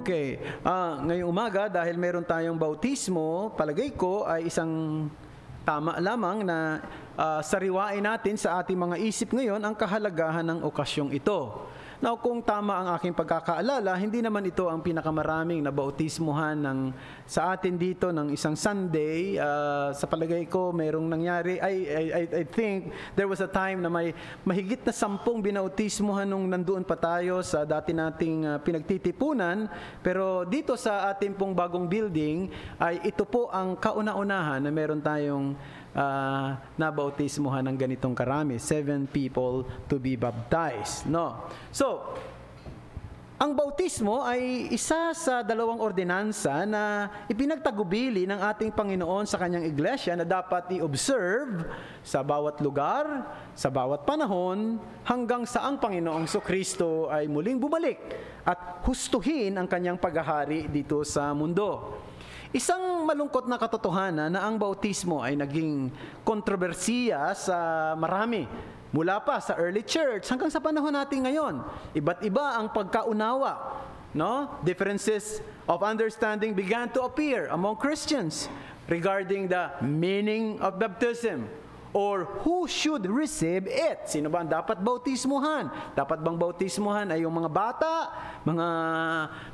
Okay. Ngayong umaga, dahil meron tayong bautismo, palagay ko ay isang tama lamang na sariwain natin sa ating mga isip ngayon ang kahalagahan ng okasyong ito. Now, kung tama ang aking pagkakaalala, hindi naman ito ang pinakamaraming na bautismuhan sa atin dito ng isang Sunday. Sa palagay ko, mayroong nangyari. I think there was a time na may mahigit na 10 binautismuhan nung nandoon pa tayo sa dati nating pinagtitipunan. Pero dito sa ating pong bagong building, ay ito po ang kauna-unahan na meron tayong nabautismuhan ng ganitong karami, 7 people to be baptized. No. So, ang bautismo ay isa sa 2 ordinansa na ipinagtagubili ng ating Panginoon sa kanyang iglesia na dapat i-observe sa bawat lugar, sa bawat panahon, hanggang sa ang Panginoong Kristo ay muling bumalik at hustuhin ang kanyang paghahari dito sa mundo. Isang malungkot na katotohanan na ang bautismo ay naging kontrobersiya sa marami. Mula pa sa early church hanggang sa panahon natin ngayon. Iba't iba ang pagkaunawa. No? Differences of understanding began to appear among Christians regarding the meaning of baptism or who should receive it. Sino ba ang dapat bautismuhan? Dapat bang bautismuhan ay yung mga bata, mga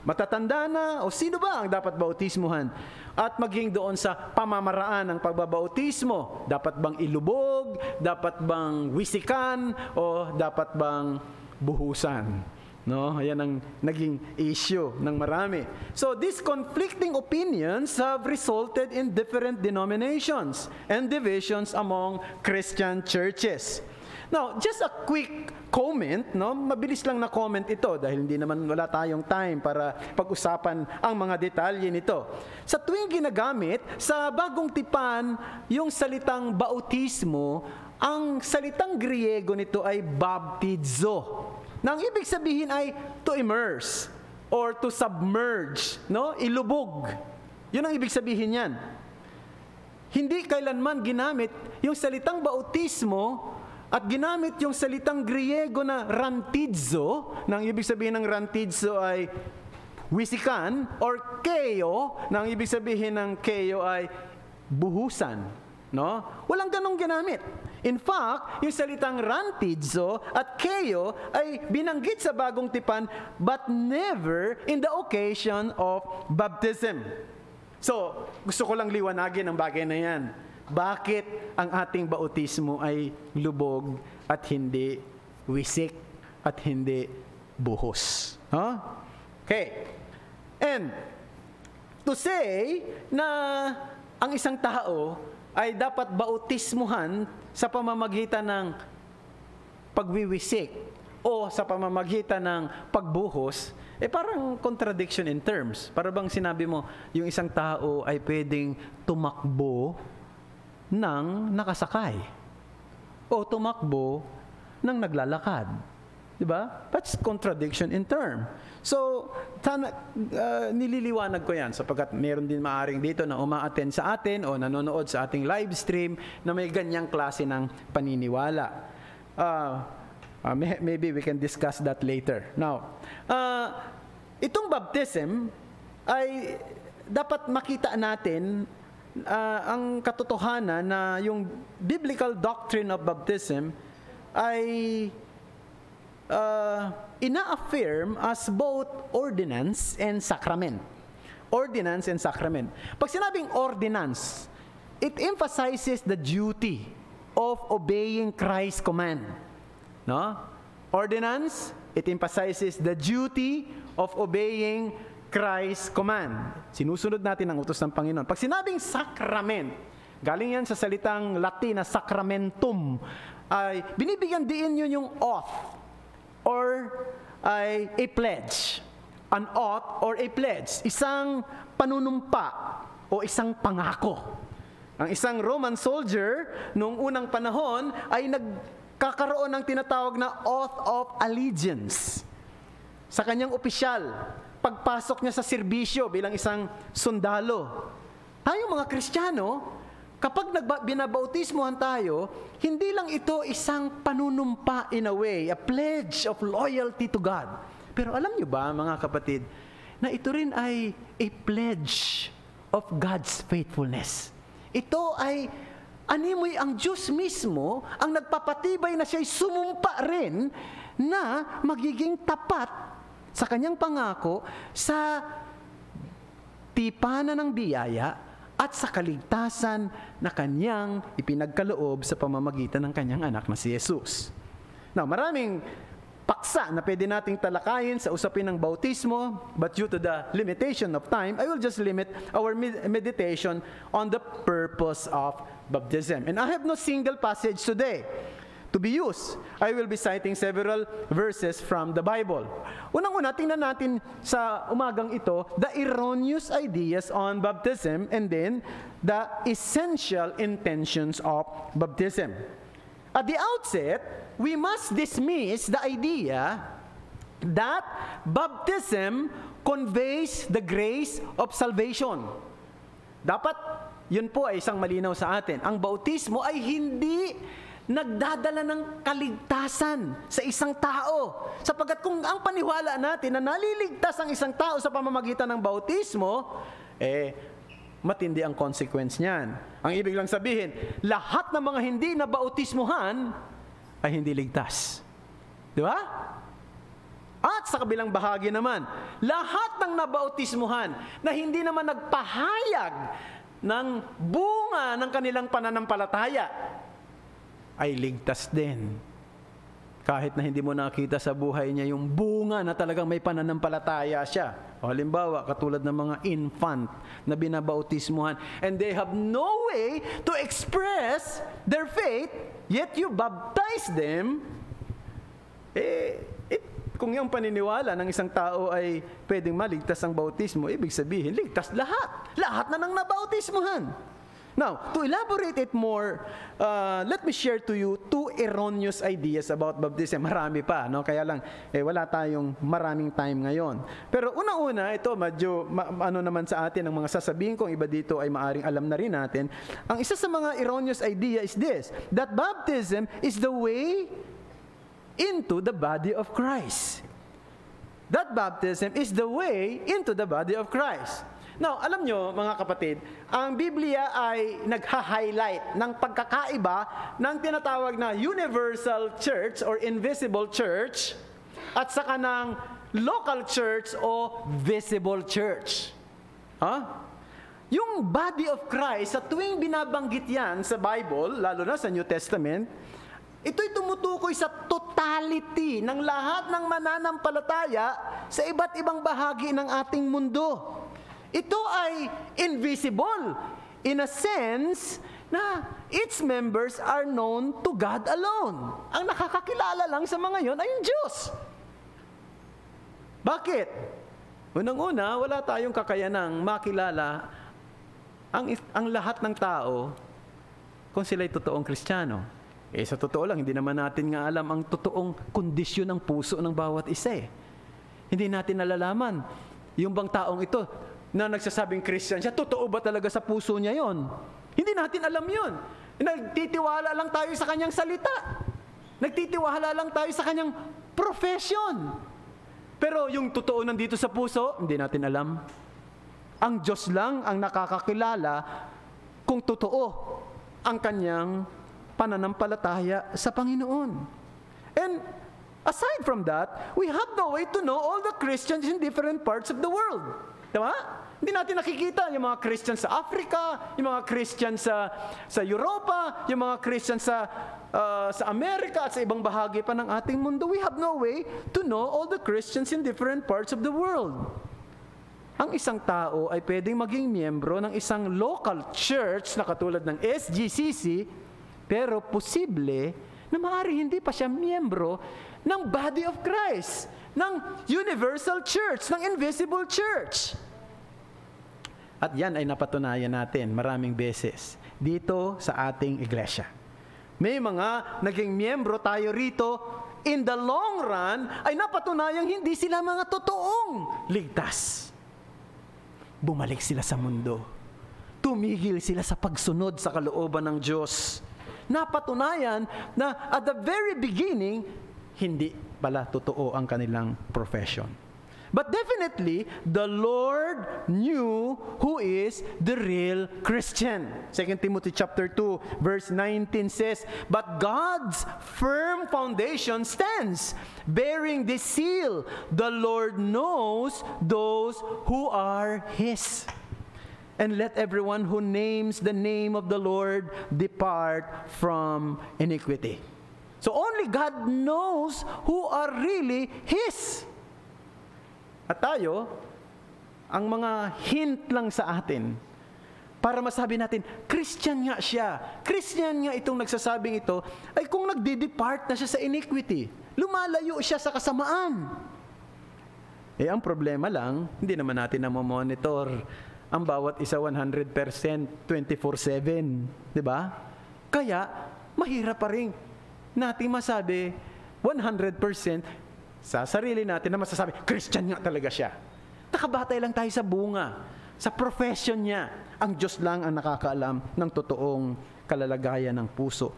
matatanda na, o sino ba ang dapat bautismuhan? At maging doon sa pamamaraan ng pagbabautismo, dapat bang ilubog, dapat bang wisikan, o dapat bang buhusan? No, ayan ang naging issue ng marami. So these conflicting opinions have resulted in different denominations and divisions among Christian churches. Now, just a quick comment, no? Mabilis lang na comment ito dahil hindi naman wala tayong time para pag-usapan ang mga detalye nito. Sa tuwing ginagamit sa Bagong Tipan yung salitang bautismo, ang salitang Griego nito ay baptizo. Na ang ibig sabihin ay to immerse or to submerge, no? Ilubog. Yun ang ibig sabihin niyan. Hindi kailanman ginamit yung salitang bautismo at ginamit yung salitang Griego na rantidzo, na ang ibig sabihin ng rantidzo ay wisikan, or keio, na ang ibig sabihin ng keio ay buhusan. No? Walang ganong ginamit. In fact, yung salitang rantidzo at keio ay binanggit sa Bagong Tipan but never in the occasion of baptism. So, gusto ko lang liwanagin ang bagay na yan. Bakit ang ating bautismo ay lubog at hindi wisik at hindi buhos? Huh? Okay. And to say na ang isang tao ay dapat bautismuhan sa pamamagitan ng pagwiwisik o sa pamamagitan ng pagbuhos, parang contradiction in terms. Para bang sinabi mo, yung isang tao ay pwedeng tumakbo ng nakasakay o tumakbo ng naglalakad. Diba? That's contradiction in term. So, nililiwanag ko yan sapagkat meron din maaring dito na uma-attend sa atin o nanonood sa ating live stream na may ganyang klase ng paniniwala. Maybe we can discuss that later. Now, itong baptism ay dapat makita natin ang katotohanan na yung biblical doctrine of baptism ay ina-affirm as both ordinance and sacrament. Ordinance and sacrament. Pag sinabing ordinance, it emphasizes the duty of obeying Christ's command. No? Ordinance, it emphasizes the duty of obeying Christ's command. Sinusunod natin ang utos ng Panginoon. Pag sinabing sacrament, galing yan sa salitang Latin na sacramentum, ay binibigyan din yun yung oath or ay a pledge. An oath or a pledge. Isang panunumpa o isang pangako. Ang isang Roman soldier noong unang panahon ay nagkakaroon ng tinatawag na oath of allegiance sa kanyang opisyal. Pagpasok niya sa serbisyo bilang isang sundalo. Tayo mga Kristiyano, kapag binabautismuhan tayo, hindi lang ito isang panunumpa in a way, a pledge of loyalty to God. Pero alam niyo ba, mga kapatid, na ito rin ay a pledge of God's faithfulness. Ito ay animoy ang Diyos mismo ang nagpapatibay na siya'y sumumpa rin na magiging tapat sa kanyang pangako sa tipanan ng biyaya at sa kaligtasan na kanyang ipinagkaloob sa pamamagitan ng kanyang anak na si Jesus. Now, maraming paksa na pwede nating talakayin sa usapin ng bautismo, but due to the limitation of time, I will just limit our meditation on the purpose of baptism. And I have no single passage today to be used. I will be citing several verses from the Bible. Unang-una, tingnan natin sa umagang ito, the erroneous ideas on baptism and then the essential intentions of baptism. At the outset, we must dismiss the idea that baptism conveys the grace of salvation. Dapat, yun po ay isang malinaw sa atin. Ang bautismo ay hindi nagdadala ng kaligtasan sa isang tao. Sapagkat kung ang paniwala natin na naliligtas ang isang tao sa pamamagitan ng bautismo, matindi ang consequence niyan. Ang ibig lang sabihin, lahat ng mga hindi na bautismuhan ay hindi ligtas. Di ba? At sa kabilang bahagi naman, lahat ng nabautismuhan na hindi naman nagpahayag ng bunga ng kanilang pananampalataya ay ligtas din. Kahit na hindi mo nakita sa buhay niya yung bunga na talagang may pananampalataya siya. O halimbawa, katulad ng mga infant na binabautismuhan, and they have no way to express their faith, yet you baptize them, kung yung paniniwala ng isang tao ay pwedeng maligtas ang bautismo, ibig sabihin, ligtas lahat. Lahat na nang nabautismuhan. Now, to elaborate it more, let me share to you two erroneous ideas about baptism. Marami pa, no? Kaya lang, wala tayong maraming time ngayon. Pero una-una, ito, medyo, ano naman sa atin, ang mga sasabihin kong iba dito ay maaring alam na rin natin. Ang isa sa mga erroneous idea is this, that baptism is the way into the body of Christ. That baptism is the way into the body of Christ. Now, alam nyo, mga kapatid, ang Biblia ay nagha-highlight ng pagkakaiba ng tinatawag na universal church or invisible church at saka ng local church o visible church. Yung body of Christ, sa tuwing binabanggit yan sa Bible, lalo na sa New Testament, ito'y tumutukoy sa totality ng lahat ng mananampalataya sa iba't ibang bahagi ng ating mundo. Ito ay invisible in a sense na its members are known to God alone. Ang nakakakilala lang sa mga yon ay yung Diyos. Bakit? Unang-una, wala tayong kakayanang makilala ang lahat ng tao kung sila'y totoong Kristiyano. Sa totoo lang, hindi naman natin nga alam ang totoong kondisyon ng puso ng bawat isa. Hindi natin nalalaman yung bang taong ito na nagsasabing Christian siya, totoo ba talaga sa puso niya yon? Hindi natin alam yon. Nagtitiwala lang tayo sa kanyang salita. Nagtitiwala lang tayo sa kanyang profession. Pero yung totoo nandito sa puso, hindi natin alam. Ang Diyos lang ang nakakakilala kung totoo ang kanyang pananampalataya sa Panginoon. And aside from that, we have no way to know all the Christians in different parts of the world. Diba? Hindi natin nakikita yung mga Christian sa Africa, yung mga Christian sa Europa, yung mga Christian sa Amerika at sa ibang bahagi pa ng ating mundo. We have no way to know all the Christians in different parts of the world. Ang isang tao ay pwedeng maging miyembro ng isang local church na katulad ng SGCC, pero posible na maaari hindi pa siya miyembro ng body of Christ, ng universal church, ng invisible church. At yan ay napatunayan natin maraming beses dito sa ating iglesia. May mga naging miyembro tayo rito, in the long run, ay napatunayang hindi sila mga totoong ligtas. Bumalik sila sa mundo. Tumigil sila sa pagsunod sa kalooban ng Diyos. Napatunayan na at the very beginning, hindi pala totoo ang kanilang profession. But definitely, the Lord knew who is the real Christian. 2 Timothy chapter 2, verse 19 says, "But God's firm foundation stands, bearing this seal, the Lord knows those who are His. And let everyone who names the name of the Lord depart from iniquity." So only God knows who are really His. At tayo, ang mga hint lang sa atin para masabi natin, Christian nga siya. Christian nga itong nagsasabing ito, ay kung nagdi-depart na siya sa iniquity, lumalayo siya sa kasamaan. Eh, ang problema lang, hindi naman natin monitor ang bawat isa 100%, 24/7. Diba? Kaya, mahirap pa rin natin masabi 100% sa sarili natin na masasabi, Christian nga talaga siya. Nakabatay lang tayo sa bunga, sa profession niya. Ang Diyos lang ang nakakaalam ng totoong kalalagayan ng puso.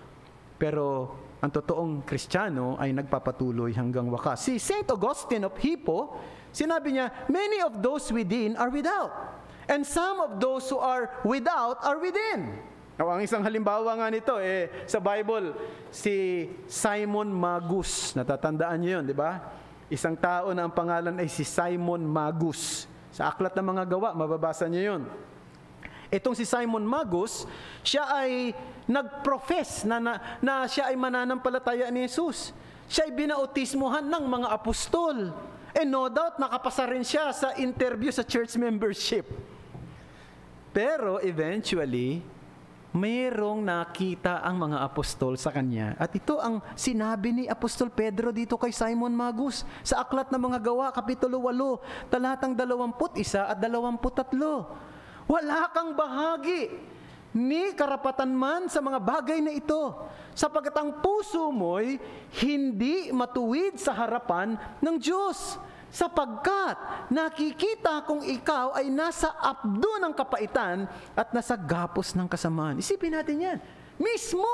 Pero ang totoong Kristiyano ay nagpapatuloy hanggang wakas. Si St. Augustine of Hippo, sinabi niya, "Many of those within are without, and some of those who are without are within." Ang isang halimbawa nga nito, sa Bible, si Simon Magus. Natatandaan niyo yun, di ba? Isang tao na ang pangalan ay si Simon Magus. Sa Aklat ng Mga Gawa, mababasa niyo yun. Itong si Simon Magus, siya ay nag-profess na siya ay mananampalataya ni Jesus. Siya ay binautismuhan ng mga apostol. And no doubt, nakapasa rin siya sa interview sa church membership. Pero eventually, mayroong nakita ang mga apostol sa kanya. At ito ang sinabi ni Apostol Pedro dito kay Simon Magus sa Aklat ng Mga Gawa, Kapitulo 8, talatang 21 at 23. "Wala kang bahagi ni karapatan man sa mga bagay na ito, sapagkat ang puso mo'y hindi matuwid sa harapan ng Diyos. Sapagkat nakikita kung ikaw ay nasa abdo ng kapaitan at nasa gapos ng kasamaan." Isipin natin yan. Mismo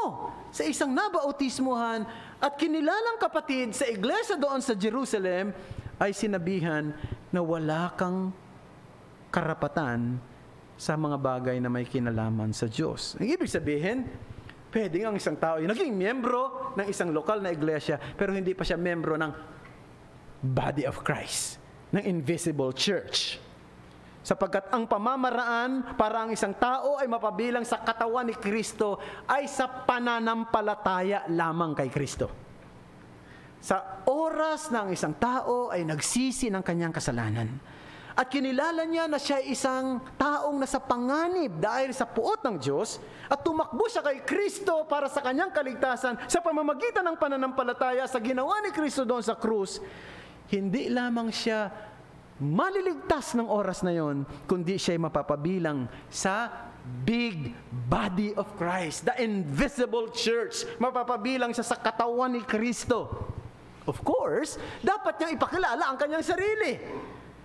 sa isang nabautismuhan at kinilalang kapatid sa iglesia doon sa Jerusalem ay sinabihan na wala kang karapatan sa mga bagay na may kinalaman sa Diyos. Ang ibig sabihin, pwedeng ang isang tao ay naging miyembro ng isang lokal na iglesia pero hindi pa siya miyembro ng body of Christ, ng invisible church. Sapagkat ang pamamaraan para ang isang tao ay mapabilang sa katawan ni Kristo ay sa pananampalataya lamang kay Kristo. Sa oras na ang isang tao ay nagsisi ng kanyang kasalanan at kinilala niya na siya ay isang taong nasa panganib dahil sa puot ng Diyos at tumakbo siya kay Kristo para sa kanyang kaligtasan sa pamamagitan ng pananampalataya sa ginawa ni Kristo doon sa krus, hindi lamang siya maliligtas ng oras na yon, kundi siya ay mapapabilang sa big body of Christ, the invisible church. Mapapabilang siya sa katawan ni Kristo. Of course, dapat niyang ipakilala ang kanyang sarili.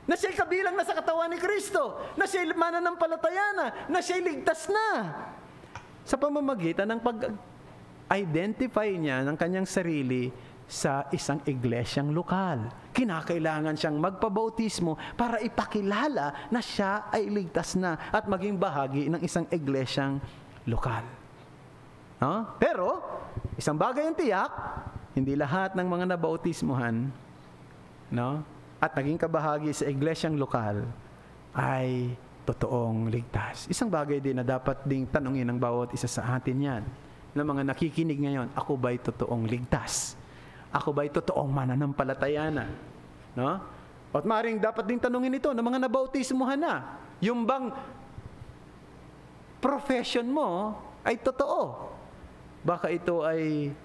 Na siya'y kabilang na sa katawan ni Kristo, na siya'y mananampalataya na siya'y ligtas na. Sa pamamagitan ng pag-identify niya ng kanyang sarili sa isang iglesyang lokal. Kinakailangan siyang magpabautismo para ipakilala na siya ay ligtas na at maging bahagi ng isang iglesyang lokal. No? Pero, isang bagay ang tiyak, hindi lahat ng mga nabautismuhan, no, at naging kabahagi sa iglesyang lokal ay totoong ligtas. Isang bagay din na dapat ding tanungin ng bawat isa sa atin yan, ng mga nakikinig ngayon, ako ba'y totoong ligtas? Ako ba'y totoong mananampalataya na? No? At maaaring dapat ding tanungin ito ng mga nabautismuhan na. Yung bang profession mo ay totoo? Baka ito ay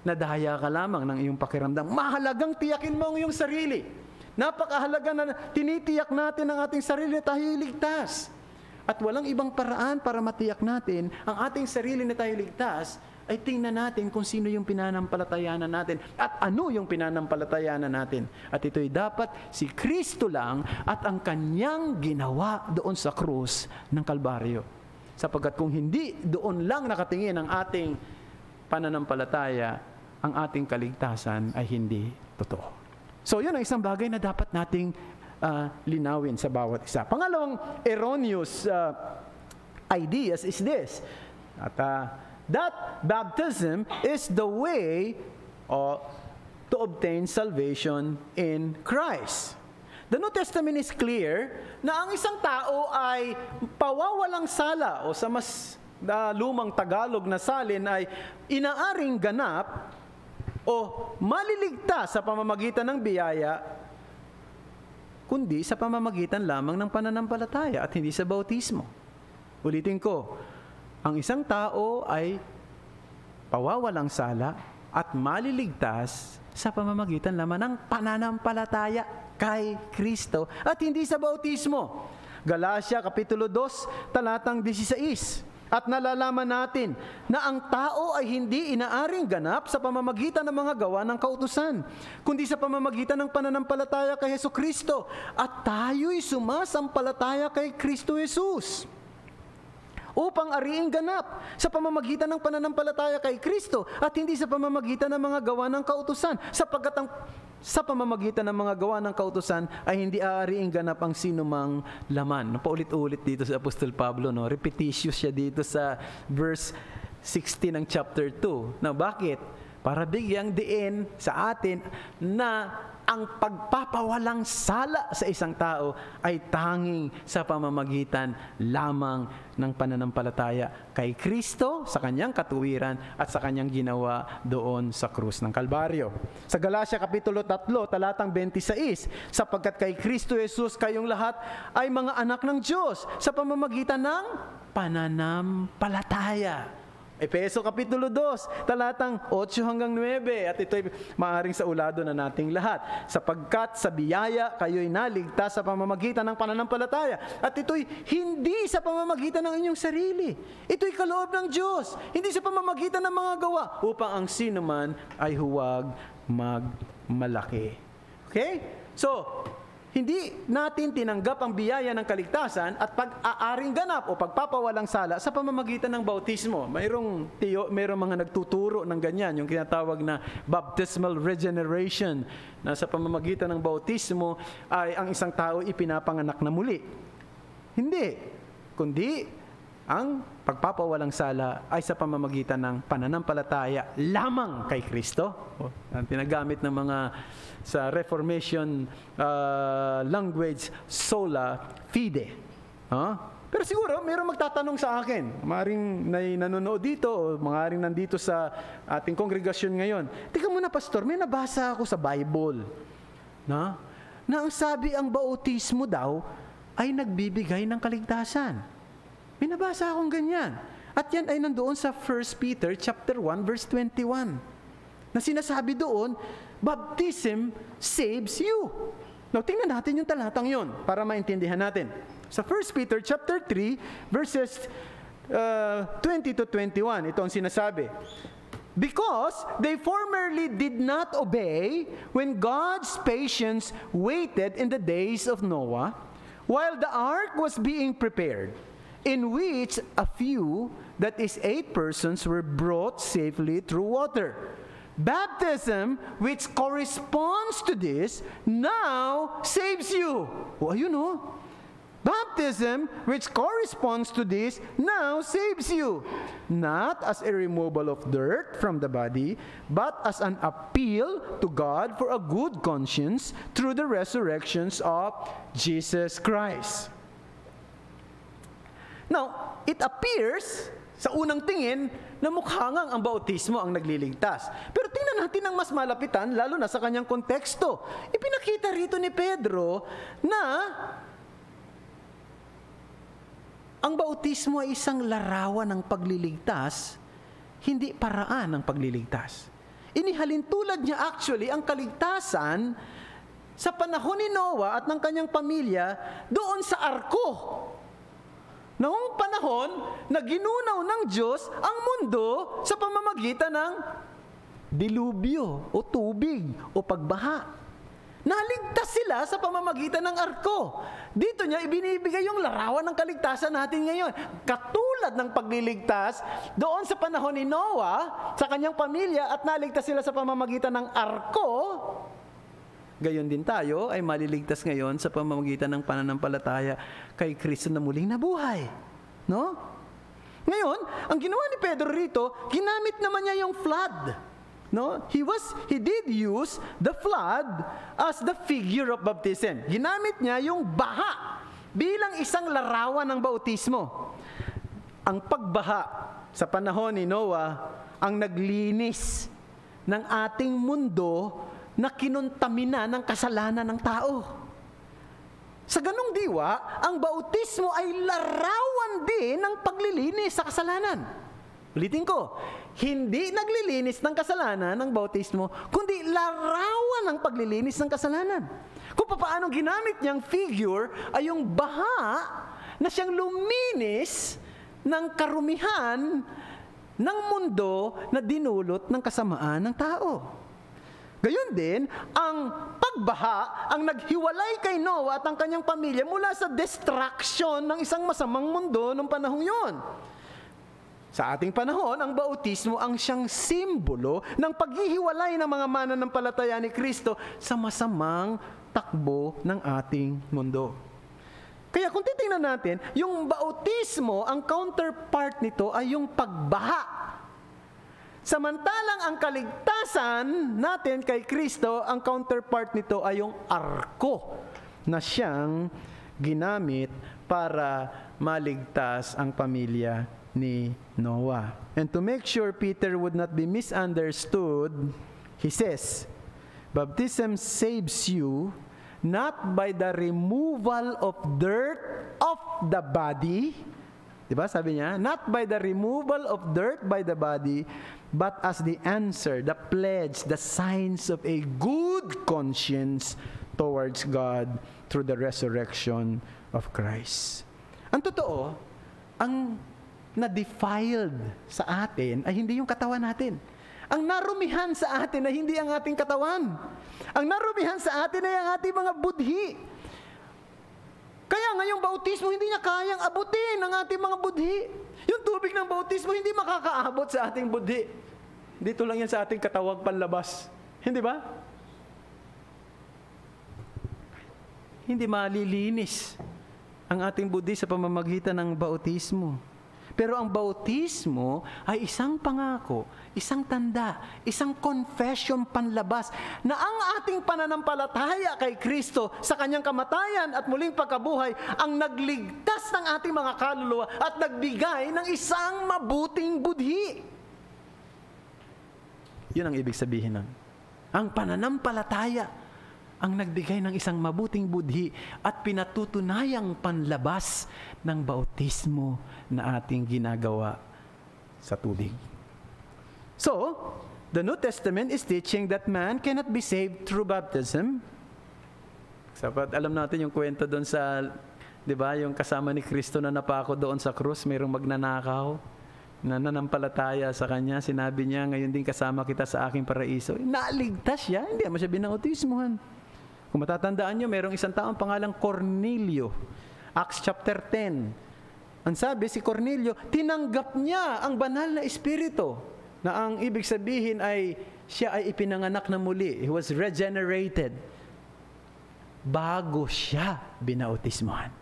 nadaya ka lamang ng iyong pakiramdam. Mahalagang tiyakin mo ang iyong sarili. Napakahalaga na tinitiyak natin ang ating sarili na tayo ligtas. At walang ibang paraan para matiyak natin ang ating sarili na tayo ligtas ay tingnan natin kung sino yung pinanampalatayanan natin at ano yung pinanampalatayanan natin. At ito'y dapat si Kristo lang at ang kanyang ginawa doon sa krus ng Kalbaryo. Sapagkat kung hindi doon lang nakatingin ang ating pananampalataya, ang ating kaligtasan ay hindi totoo. So yun ang isang bagay na dapat nating linawin sa bawat isa. Pangalawang erroneous ideas is this, that baptism is the way to obtain salvation in Christ. The New Testament is clear na ang isang tao ay pawawalang sala, o sa mas lumang Tagalog na salin ay inaaring ganap o maliligtas sa pamamagitan ng biyaya, kundi sa pamamagitan lamang ng pananampalataya at hindi sa bautismo. Ulitin ko, ang isang tao ay pawawalang sala at maliligtas sa pamamagitan lamang ng pananampalataya kay Kristo at hindi sa bautismo. Galatia Kapitulo 2, talatang 16. At nalalaman natin na ang tao ay hindi inaaring ganap sa pamamagitan ng mga gawa ng kautusan, kundi sa pamamagitan ng pananampalataya kay Jesucristo. At tayo'y sumasampalataya kay Kristo Jesus upang ariing ganap sa pamamagitan ng pananampalataya kay Kristo at hindi sa pamamagitan ng mga gawa ng kautusan, sapagkat sa pamamagitan ng mga gawa ng kautusan ay hindi aariing ganap ang sinumang laman. Paulit-ulit dito sa Apostol Pablo, no? Repetitious siya dito sa verse 16 ng chapter 2. Now, bakit? Para bigyang diin sa atin na ang pagpapawalang sala sa isang tao ay tanging sa pamamagitan lamang ng pananampalataya kay Kristo, sa kanyang katuwiran at sa kanyang ginawa doon sa krus ng Kalbaryo. Sa Galatia Kapitulo 3, talatang 26, sapagkat kay Kristo Jesus kayong lahat ay mga anak ng Diyos sa pamamagitan ng pananampalataya. Efeso Kapitulo 2, talatang 8 hanggang 9, at ito'y maaaring sa ulado na nating lahat. Sapagkat sa biyaya kayo'y naligtas sa pamamagitan ng pananampalataya, at ito'y hindi sa pamamagitan ng inyong sarili. Ito'y kaloob ng Diyos, hindi sa pamamagitan ng mga gawa, upang ang sinuman ay huwag magmalaki. Okay? So, hindi natin tinanggap ang biyaya ng kaligtasan at pag-aaring ganap o pagpapawalang sala sa pamamagitan ng bautismo. Mayroong mga nagtuturo ng ganyan, yung kinatawag na baptismal regeneration, na sa pamamagitan ng bautismo ay ang isang tao ipinapanganak na muli. Hindi, kundi ang pagpapawalang sala ay sa pamamagitan ng pananampalataya lamang kay Kristo. Ang tinagamit ng mga sa Reformation language, sola fide. Pero siguro, mayroong magtatanong sa akin, maaaring nanonood dito o maaaring nandito sa ating kongregasyon ngayon. Tika muna, Pastor, may nabasa ako sa Bible na ang sabi ang bautismo daw ay nagbibigay ng kaligtasan. May nabasa akong ganyan. At yan ay nandoon sa 1 Peter chapter 1 verse 21. Na sinasabi doon, baptism saves you. Now, tingnan natin yung talatang yon para maintindihan natin. Sa 1 Peter chapter 3 verses 20 to 21, ito ang sinasabi. Because they formerly did not obey when God's patience waited in the days of Noah, while the ark was being prepared, in which a few, that is 8 persons, were brought safely through water. Baptism, which corresponds to this, now saves you. Baptism, which corresponds to this, now saves you. Not as a removal of dirt from the body, but as an appeal to God for a good conscience through the resurrections of Jesus Christ. Now, it appears sa unang tingin na mukhang ang bautismo ang nagliligtas. Pero tingnan natin ang mas malapitan, lalo na sa kanyang konteksto. Ipinakita rito ni Pedro na ang bautismo ay isang larawan ng pagliligtas, hindi paraan ng pagliligtas. Inihalin tulad niya actually ang kaligtasan sa panahon ni Noah at ng kanyang pamilya doon sa arko. Noong panahon na ginunaw ng Diyos ang mundo sa pamamagitan ng dilubyo o tubig o pagbaha. Naligtas sila sa pamamagitan ng arko. Dito niya ibinibigay yung larawan ng kaligtasan natin ngayon. Katulad ng pagliligtas doon sa panahon ni Noah sa kanyang pamilya at naligtas sila sa pamamagitan ng arko, Gayon din tayo ay maliligtas ngayon sa pamamagitan ng pananampalataya kay Kristo na muling nabuhay. No? Ngayon, ang ginawa ni Pedro rito, ginamit naman niya yung flood. No? He did use the flood as the figure of baptism. Ginamit niya yung baha bilang isang larawan ng bautismo. Ang pagbaha sa panahon ni Noah ang naglinis ng ating mundo na kinuntamina ng kasalanan ng tao. Sa ganung diwa, ang bautismo ay larawan din ng paglilinis sa kasalanan. Ulitin ko, hindi naglilinis ng kasalanan ng bautismo, kundi larawan ng paglilinis ng kasalanan. Kung paano ginamit niyang figure ay yung baha na siyang luminis ng karumihan ng mundo na dinulot ng kasamaan ng tao. Gayon din, ang pagbaha ang naghiwalay kay Noah at ang kanyang pamilya mula sa destruction ng isang masamang mundo noong panahong yon. Sa ating panahon, ang bautismo ang siyang simbolo ng paghihiwalay ng mga mananampalataya ni Kristo sa masamang takbo ng ating mundo. Kaya kung titingnan natin, yung bautismo, ang counterpart nito ay yung pagbaha. Samantalang ang kaligtasan natin kay Kristo, ang counterpart nito ay yung arko na siyang ginamit para maligtas ang pamilya ni Noah. And to make sure Peter would not be misunderstood, he says, baptism saves you not by the removal of dirt of the body. Diba? Sabi niya, not by the removal of dirt by the body, but as the answer, the pledge, the signs of a good conscience towards God through the resurrection of Christ. Ang totoo, ang na-defiled sa atin ay hindi yung katawan natin. Ang narumihan sa atin ay hindi ang ating katawan. Ang narumihan sa atin ay ang ating mga budhi. Kaya ngayong bautismo, hindi niya kayang abutin ang ating mga budhi. Yung tubig ng bautismo, hindi makakaabot sa ating budhi. Dito lang yan sa ating katawag panlabas. Hindi ba? Hindi malilinis ang ating budhi sa pamamagitan ng bautismo. Pero ang bautismo ay isang pangako, isang tanda, isang confession panlabas na ang ating pananampalataya kay Kristo sa kanyang kamatayan at muling pagkabuhay ang nagligtas ng ating mga kaluluwa at nagbigay ng isang mabuting budhi. Yun ang ibig sabihin nun. Ang pananampalataya ang nagbigay ng isang mabuting budhi at pinatutunayang panlabas ng bautismo na ating ginagawa sa tubig. So, the New Testament is teaching that man cannot be saved through baptism. Sapat alam natin yung kwento doon sa, di ba, yung kasama ni Kristo na napako doon sa krus, mayroong magnanakaw na nanampalataya sa kanya. Sinabi niya, ngayon din kasama kita sa aking paraiso. Naligtas siya, hindi mo siya binautismuhan. Kung matatandaan nyo, mayroong isang taong pangalang Cornelio. Acts chapter 10. Ang sabi, si Cornelio, tinanggap niya ang banal na espiritu, na ang ibig sabihin ay siya ay ipinanganak na muli. He was regenerated. Bago siya binautismuhan.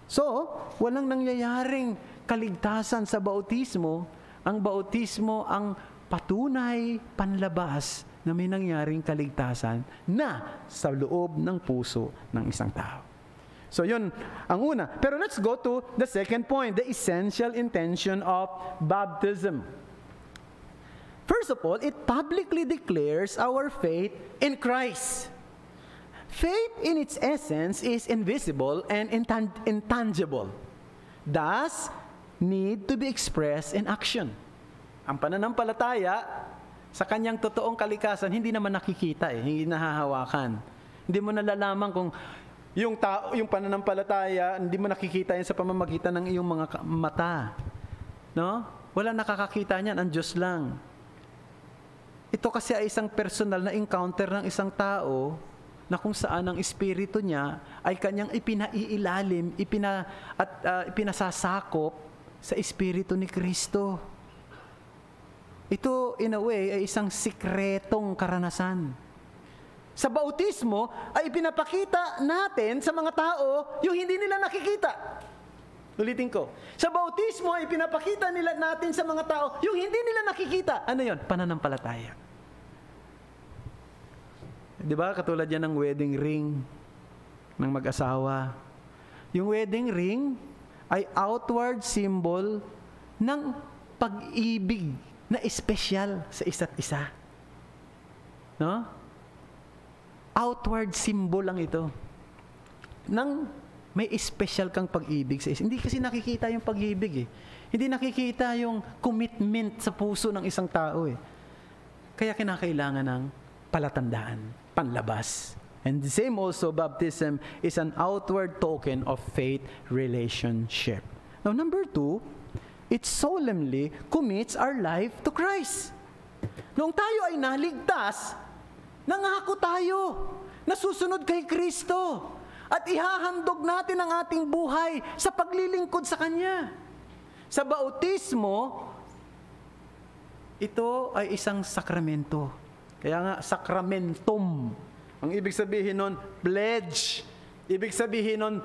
So, walang nangyayaring kaligtasan sa bautismo. Ang bautismo ang patunay panlabas na may nangyaring kaligtasan na sa loob ng puso ng isang tao. So yun ang una. Pero let's go to the second point, the essential intention of baptism. First of all, it publicly declares our faith in Christ. Faith in its essence is invisible and intangible. Thus, need to be expressed in action. Ang pananampalataya sa kanyang totoong kalikasan, hindi naman nakikita hindi nahahawakan. Hindi mo nalalaman kung yung tao, yung pananampalataya, hindi mo nakikita yan sa pamamagitan ng iyong mga mata. No? Wala nakakakita niyan, ang Diyos lang. Ito kasi ay isang personal na encounter ng isang tao na kung saan ang espiritu niya ay kanyang ipinaiilalim, ipinasasakop sa espiritu ni Kristo. Ito, in a way, ay isang sikretong karanasan. Sa bautismo ay ipinapakita natin sa mga tao yung hindi nila nakikita. Ulitin ko. Sa bautismo ay ipinapakita natin sa mga tao yung hindi nila nakikita. Ano yon? Pananampalataya. Di ba? Katulad yan ng wedding ring ng mag-asawa. Yung wedding ring ay outward symbol ng pag-ibig na espesyal sa isa't isa. No? Outward symbol lang ito. Nang may espesyal kang pag-ibig sa isa. Hindi kasi nakikita yung pag-ibig eh. Hindi nakikita yung commitment sa puso ng isang tao eh. Kaya kinakailangan ng palatandaan, panlabas. And the same also, baptism is an outward token of faith relationship. Now, number 2, it solemnly commits our life to Christ. Noong tayo ay naligtas, nangako tayo na susunod kay Kristo at ihahandog natin ang ating buhay sa paglilingkod sa Kanya. Sa bautismo, ito ay isang sakramento. Kaya nga, sakramentum. Ang ibig sabihin nun, pledge. Ibig sabihin nun,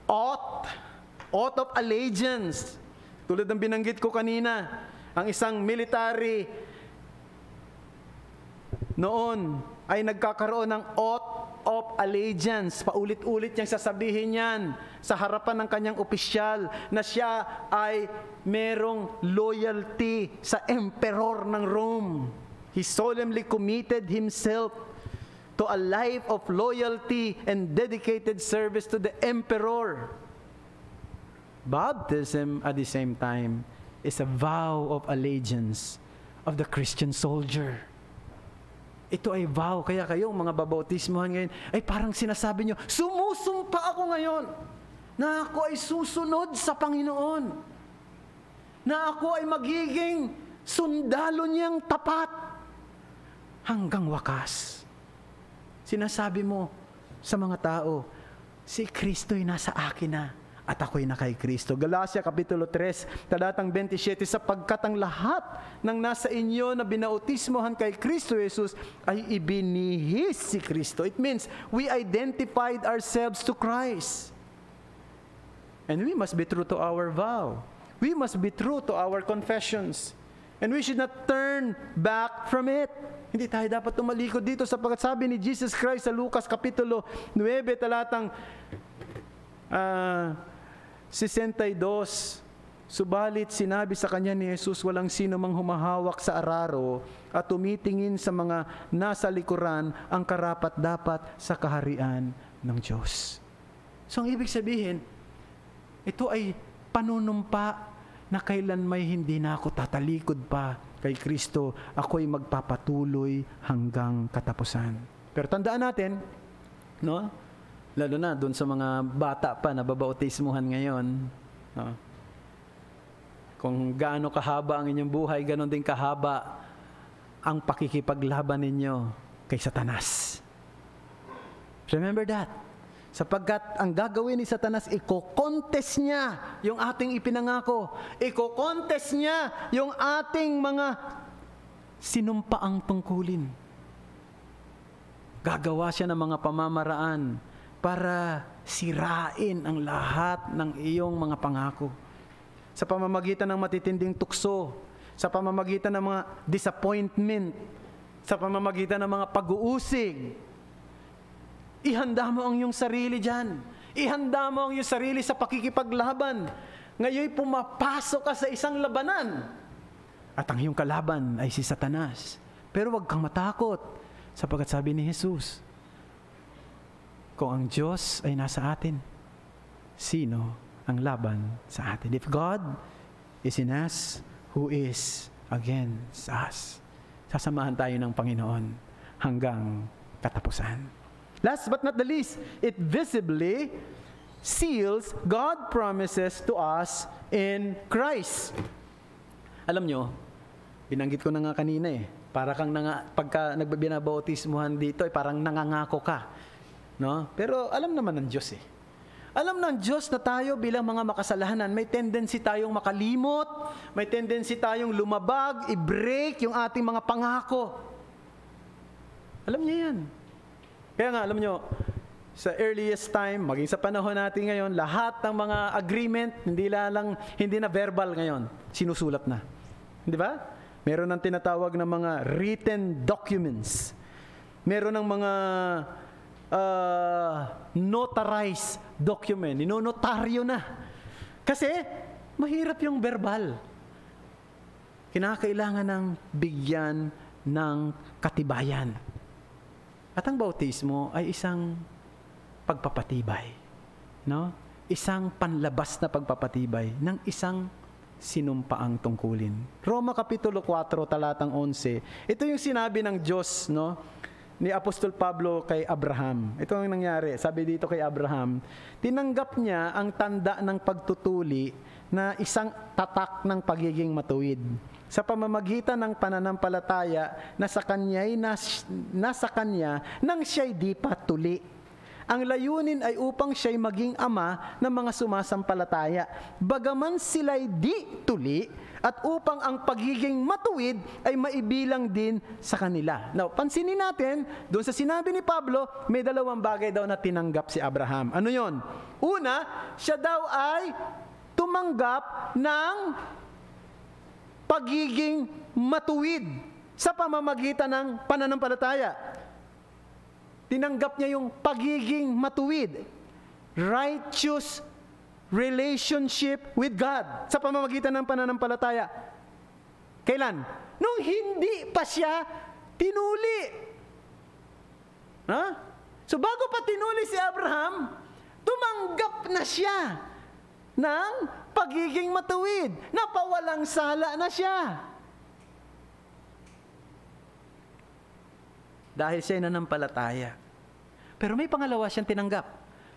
oath of allegiance. Tulad ng binanggit ko kanina, ang isang military noon ay nagkakaroon ng oath of allegiance. Paulit-ulit niyang sasabihin yan sa harapan ng kanyang opisyal na siya ay merong loyalty sa emperor ng Rome. He solemnly committed himself to a life of loyalty and dedicated service to the emperor. Baptism, at the same time, is a vow of allegiance of the Christian soldier. Ito ay vow. Kaya kayong mga babautismohan ngayon, ay parang sinasabi nyo, sumusumpa ako ngayon na ako ay susunod sa Panginoon. Na ako ay magiging sundalo niyang tapat hanggang wakas. Sinasabi mo sa mga tao, si Kristo'y nasa akin na at ako'y na kay Kristo. Galatia Kapitulo 3, talatang 27, sapagkat ang lahat ng nasa inyo na binautismohan kay Kristo Jesus ay ibinihis si Kristo. It means we identified ourselves to Christ. And we must be true to our vow. We must be true to our confessions. And we should not turn back from it. Hindi tayo dapat tumalikod dito sapagkat sabi ni Jesus Christ sa Lucas Kapitulo 9, talatang 62, subalit sinabi sa kanya ni Jesus, walang sino mang humahawak sa araro at tumitingin sa mga nasa likuran ang karapat-dapat sa kaharian ng Diyos. So ang ibig sabihin, ito ay panunumpa na kailan may hindi na ako tatalikod pa kay Kristo, ako'y magpapatuloy hanggang katapusan. Pero tandaan natin, no? Lalo na doon sa mga bata pa na babautismuhan ngayon, no? Kung gaano kahaba ang inyong buhay, ganon din kahaba ang pakikipaglaban ninyo kay Satanas. Remember that. Sapagkat ang gagawin ni Satanas, iko-contest niya yung ating ipinangako. Iko-contest niya yung ating mga sinumpaang tungkulin. Gagawa siya ng mga pamamaraan para sirain ang lahat ng iyong mga pangako. Sa pamamagitan ng matitinding tukso, sa pamamagitan ng mga disappointment, sa pamamagitan ng mga pag-uusig. Ihanda mo ang iyong sarili dyan. Ihanda mo ang iyong sarili sa pakikipaglaban. Ngayon pumapasok ka sa isang labanan. At ang iyong kalaban ay si Satanas. Pero huwag kang matakot. Sapagkat sabi ni Jesus, kung ang Diyos ay nasa atin, sino ang laban sa atin? If God is in us, who is against us? Sasamahan tayo ng Panginoon hanggang katapusan. Last but not the least, it visibly seals God's promises to us in Christ. Alam nyo, binanggit ko na nga kanina para kang pagka nagbabinabautismuhan dito, parang nangangako ka. No? Pero alam naman ng Diyos Alam ng Diyos na tayo bilang mga makasalanan, may tendency tayong makalimot, may tendency tayong lumabag, i-break yung ating mga pangako. Alam niya yan. Kaya nga, alam nyo, sa earliest time, maging sa panahon natin ngayon, lahat ng mga agreement, hindi na verbal ngayon, sinusulat na. Di ba? Meron ng tinatawag na mga written documents. Meron ng mga notarized document. Inonotaryo na. Kasi, mahirap yung verbal. Kinakailangan ng bigyan ng katibayan. At ang bautismo ay isang pagpapatibay. No? Isang panlabas na pagpapatibay ng isang sinumpaang tungkulin. Roma Kapitulo 4, talatang 11. Ito yung sinabi ng Diyos, no, ni Apostol Pablo kay Abraham. Ito ang nangyari. Sabi dito kay Abraham, tinanggap niya ang tanda ng pagtutuli na isang tatak ng pagiging matuwid sa pamamagitan ng pananampalataya na sa kanya'y nasa kanya nang siya'y di pa tuli. Ang layunin ay upang siya'y maging ama ng mga sumasampalataya, bagaman sila'y di tuli, at upang ang pagiging matuwid ay maibilang din sa kanila. Now, pansinin natin, doon sa sinabi ni Pablo, may dalawang bagay daw na tinanggap si Abraham. Ano yon? Una, siya daw ay tumanggap ng pagiging matuwid sa pamamagitan ng pananampalataya. Tinanggap niya yung pagiging matuwid, righteous relationship with God sa pamamagitan ng pananampalataya. Kailan? Nung hindi pa siya tinuli. Ha? So bago pa tinuli si Abraham, tumanggap na siya ng pagiging matuwid. Napawalang sala na siya. Dahil siya nanampalataya. Pero may pangalawa siyang tinanggap.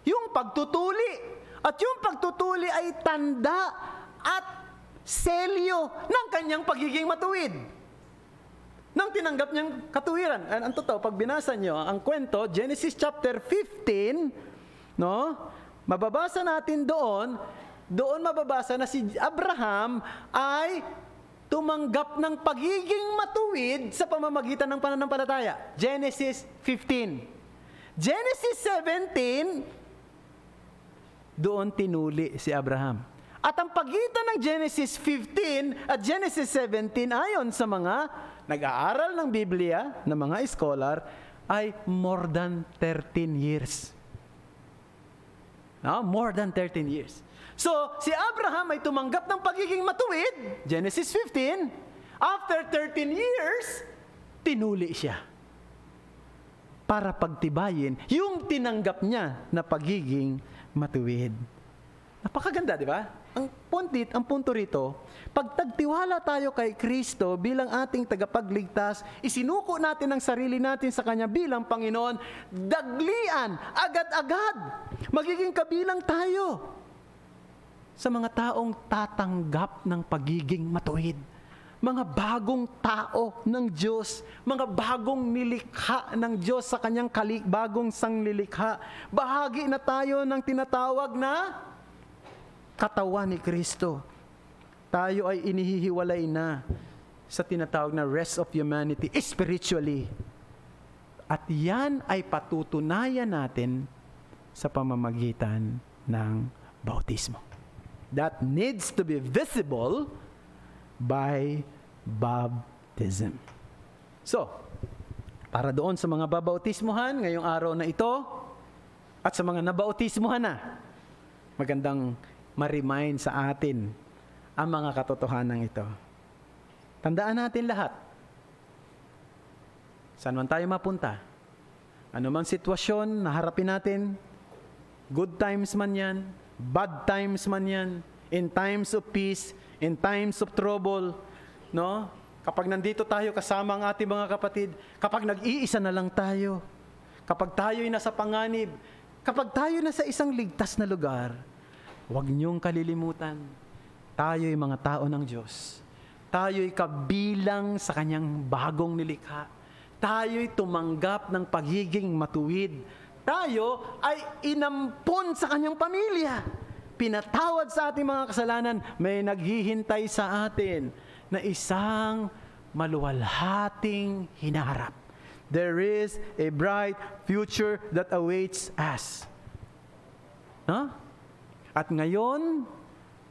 Yung pagtutuli. At yung pagtutuli ay tanda at selyo ng kanyang pagiging matuwid. Nang tinanggap niyang katuwiran. Ang totoo, pag binasa niyo ang kwento, Genesis chapter 15, no? Mababasa natin doon mababasa na si Abraham ay tumanggap ng pagiging matuwid sa pamamagitan ng pananampalataya. Genesis 15. Genesis 17, doon tinuli si Abraham. At ang pagitan ng Genesis 15 at Genesis 17, ayon sa mga nag-aaral ng Biblia, ng mga scholar, ay more than 13 years. No? More than 13 years. So, si Abraham ay tumanggap ng pagiging matuwid, Genesis 15. After 13 years, tinuli siya. Para pagtibayin yung tinanggap niya na pagiging matuwid. Napakaganda, di ba? Ang punto rito, pag tagtiwala tayo kay Kristo bilang ating tagapagligtas, isinuko natin ang sarili natin sa Kanya bilang Panginoon, daglian, agad-agad, magiging kabilang tayo sa mga taong tatanggap ng pagiging matuwid. Mga bagong tao ng Diyos, mga bagong nilikha ng Diyos sa Kanyang bagong sanglilikha. Bahagi na tayo ng tinatawag na katawan ni Kristo. Tayo ay inihihiwalay na sa tinatawag na rest of humanity spiritually. At yan ay patutunayan natin sa pamamagitan ng bautismo. That needs to be visible by baptism. So, para doon sa mga babautismuhan ngayong araw na ito at sa mga nabautismuhan na, magandang ma-remind sa atin ang mga katotohanan ito. Tandaan natin lahat. Saan man tayo mapunta, anumang sitwasyon na harapin natin, good times man yan, bad times man yan, in times of peace, in times of trouble, no? Kapag nandito tayo kasama ang ating mga kapatid, kapag nag-iisa na lang tayo, kapag tayo'y nasa panganib, kapag tayo nasa isang ligtas na lugar, huwag niyong kalilimutan, tayo'y mga tao ng Diyos. Tayo'y kabilang sa Kanyang bagong nilikha. Tayo'y tumanggap ng pagiging matuwid. Tayo ay inampon sa Kanyang pamilya. Pinatawad sa ating mga kasalanan, may naghihintay sa atin na isang maluwalhating hinaharap. There is a bright future that awaits us. At ngayon,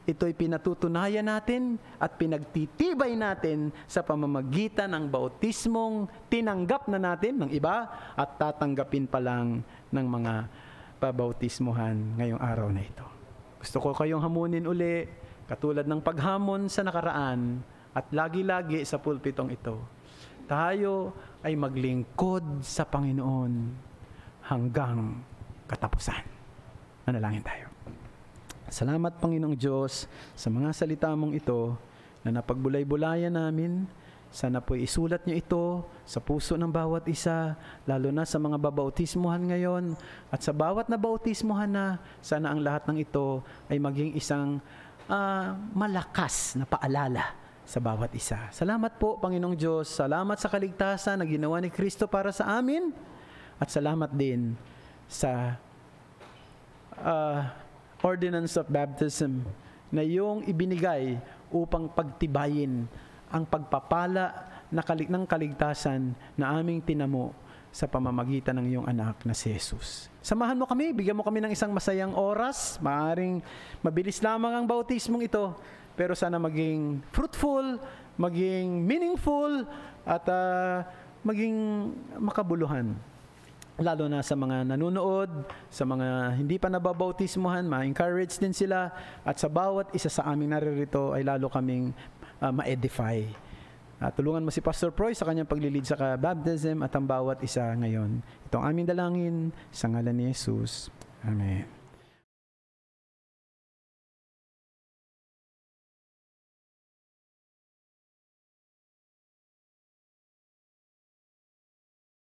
ito'y pinatutunayan natin at pinagtitibay natin sa pamamagitan ng bautismong tinanggap na natin ng iba at tatanggapin pa lang ng mga pabautismuhan ngayong araw na ito. Gusto ko kayong hamunin uli, katulad ng paghamon sa nakaraan at lagi-lagi sa pulpitong ito. Tayo ay maglingkod sa Panginoon hanggang katapusan. Manalangin tayo. Salamat, Panginoong Diyos, sa mga salita mong ito na napagbulay-bulayan namin. Sana po'y isulat niyo ito sa puso ng bawat isa, lalo na sa mga babautismuhan ngayon. At sa bawat na bautismuhan na, sana ang lahat ng ito ay maging isang malakas na paalala sa bawat isa. Salamat po, Panginoong Diyos. Salamat sa kaligtasan na ginawa ni Kristo para sa amin. At salamat din sa ordinance of baptism na iyong ibinigay upang pagtibayin ang pagpapala ng kaligtasan na aming tinamo sa pamamagitan ng iyong anak na si Jesus. Samahan mo kami, bigyan mo kami ng isang masayang oras. Maaaring mabilis lamang ang bautismong ito, pero sana maging fruitful, maging meaningful, at maging makabuluhan. Lalo na sa mga nanonood, sa mga hindi pa nababautismuhan, ma-encourage din sila, at sa bawat isa sa aming naririto ay lalo kaming ma-edify. Tulungan mo si Pastor Proy sa kanyang paglilid sa baptism at ang bawat isa ngayon. Ito ang aming dalangin sa ngalan ni Jesus. Amen.